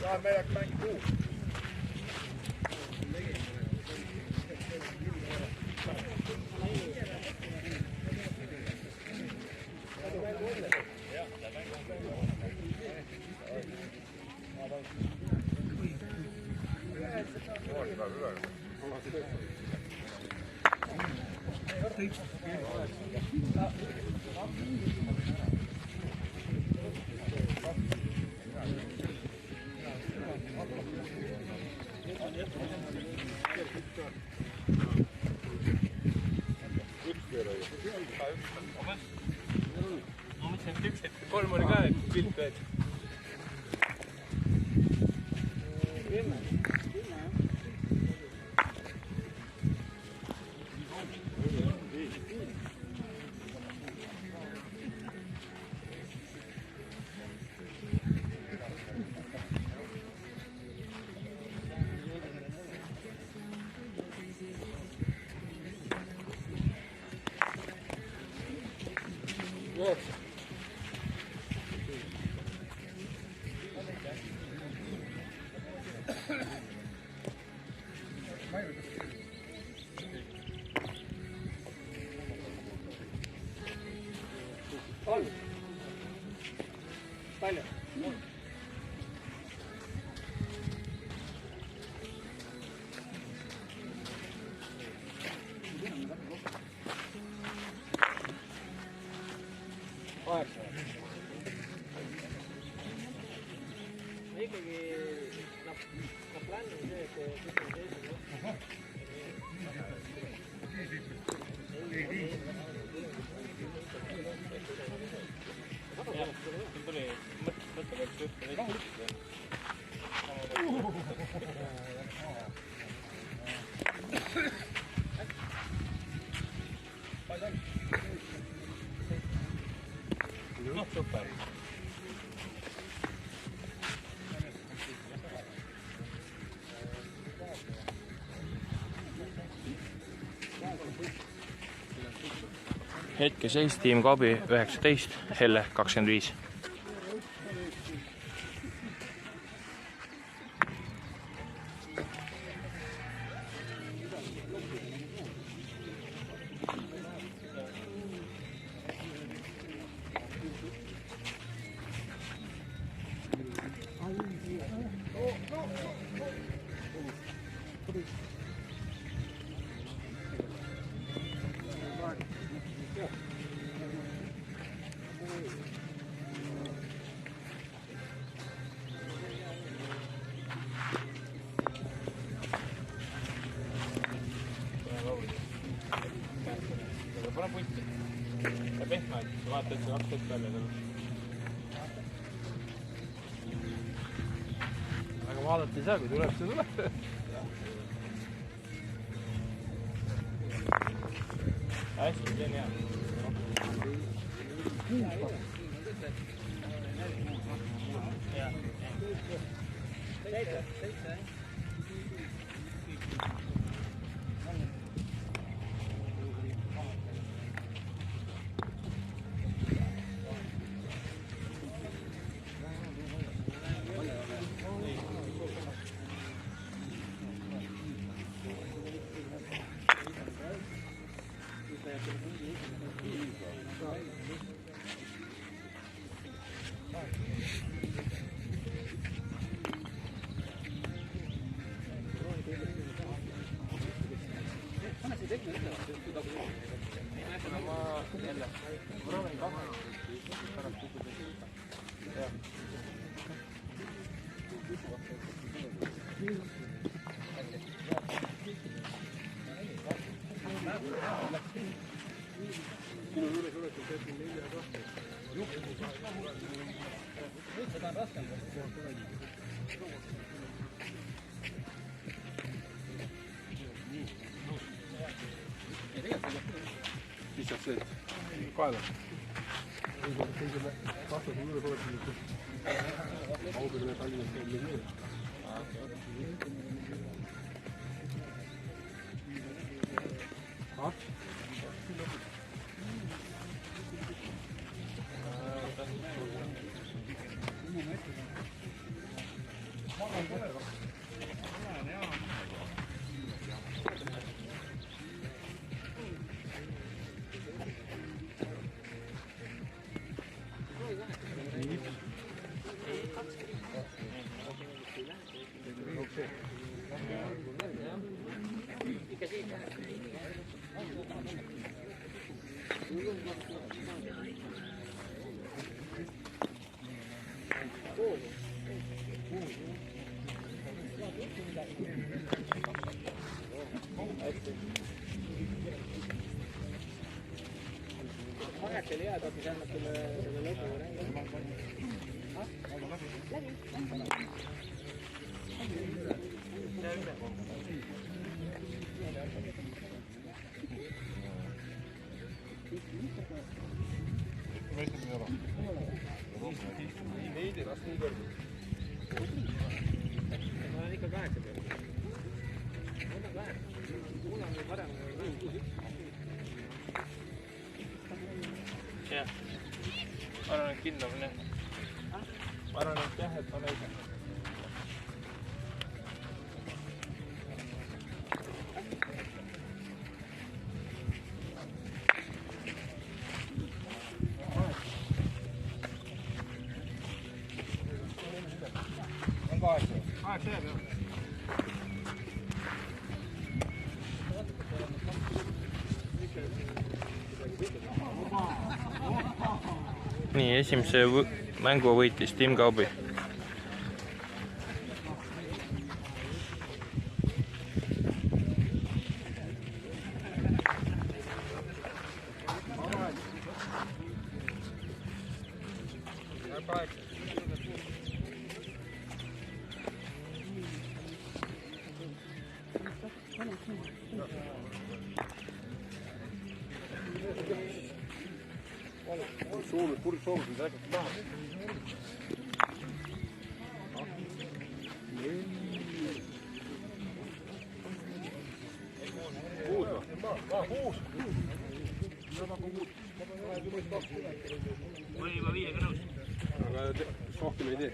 Saarmäljak mängib uus. Kolm oli ka, et pilt veed. Palju? Ikkagi plaan on see, et kõik on teisel. Jah, see tuli mõttega, et ühte neist. Noh, super. Hetkeseis tiim Kabi 19, Helle 25. Pane punti. Ja pehme, et vaata, et see 2 hetk välja tuleb. Aga vaadata ei saa, kui tuleb, see tuleb. Hästi, see on hea. Seitse. Seda on raskem. Mis saab see? Kaela. Kõige vastas juurde tuleb Auvere Tallinnas käib nii. lähedalt, mis annab selle lõpu räägi. Mõistab ei ole? Veidi las nii kõrgel. Ma olen ikka 8 peal. Ma olen 8. Mul on varem jah. Ma arvan, et kindlam on jah. Ma arvan, et jah, et on õige. On 8. 8 jääb jah. Nii, esimese mängu võitis Tim Kaubi. Puri soovisid rääkida taha. Kuus või? Oli juba 5-ga nõus. Aga rohkem ei tee.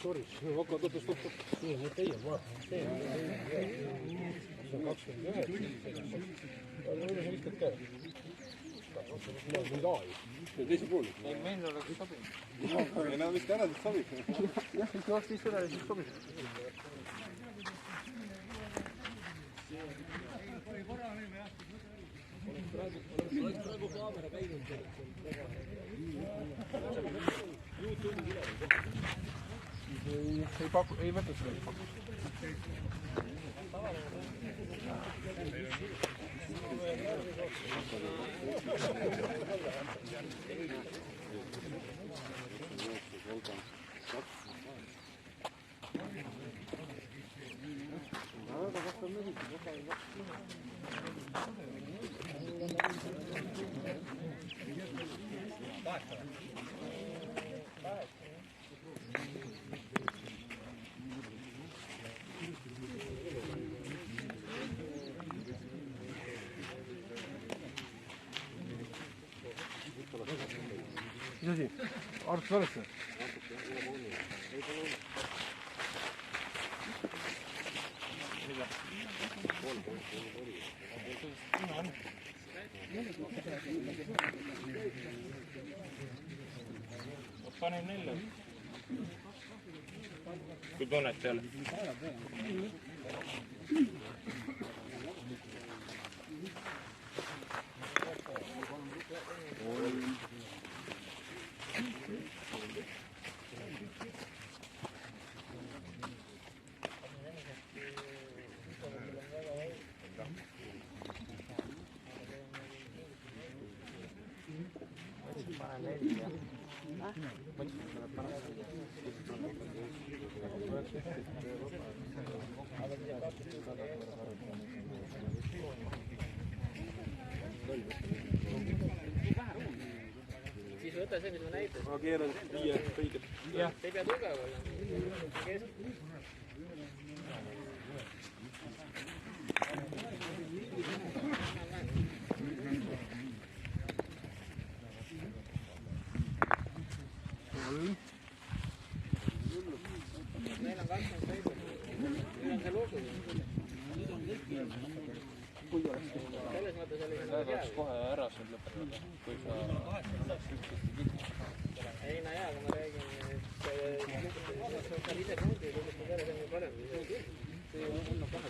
Sorry, hakkad ootust. Nii, nüüd teie, vaata. See on 29. Aga võime sa viskad käe. Mul on nüüd aai. See on teise pool. Ei, meil oleks sobinud. Ei, no vist ära, siis sobib. Jah, ikka oleks siis üle, siis sobib. Oleks praegu kaamera käinud. YouTube'is üle. Ei paku, ei võta seda. Mis asi? Arvutus valesse? Panen 4. kui tunnet ei ole. Siis võta see, mis ma näitas. Ma keeran 5 kõiget. Jah. Ei pea tugev olla. Meil on 27. Meil on see lugu. Selles mõttes oli see nagu hea. Kohe ära siin lõpetada, kui sa ei, no jaa, aga ma räägin, et sa ise punkti ja lõpetad ära, see on ju parem. See on kahe.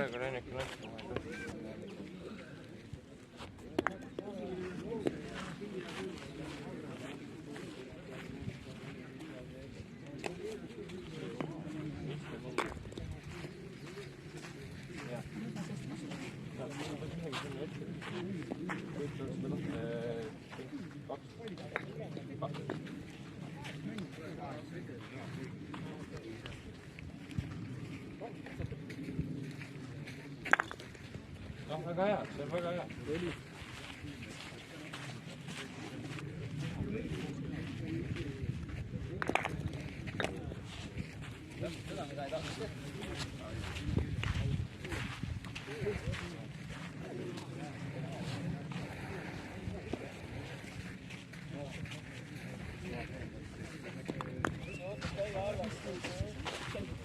praegu Reineke näsku. Väga hea, see on väga hea. Seda, mida ei tahtnud teha.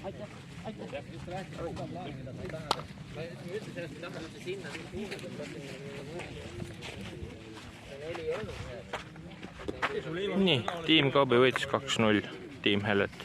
Aitäh. Just rääkida seda plaani, mida sa ei taha teha. Ma ütlen sellest, ei taha üldse sinna, nii, tiim Kaabi võitis 2-0 tiim Hellet.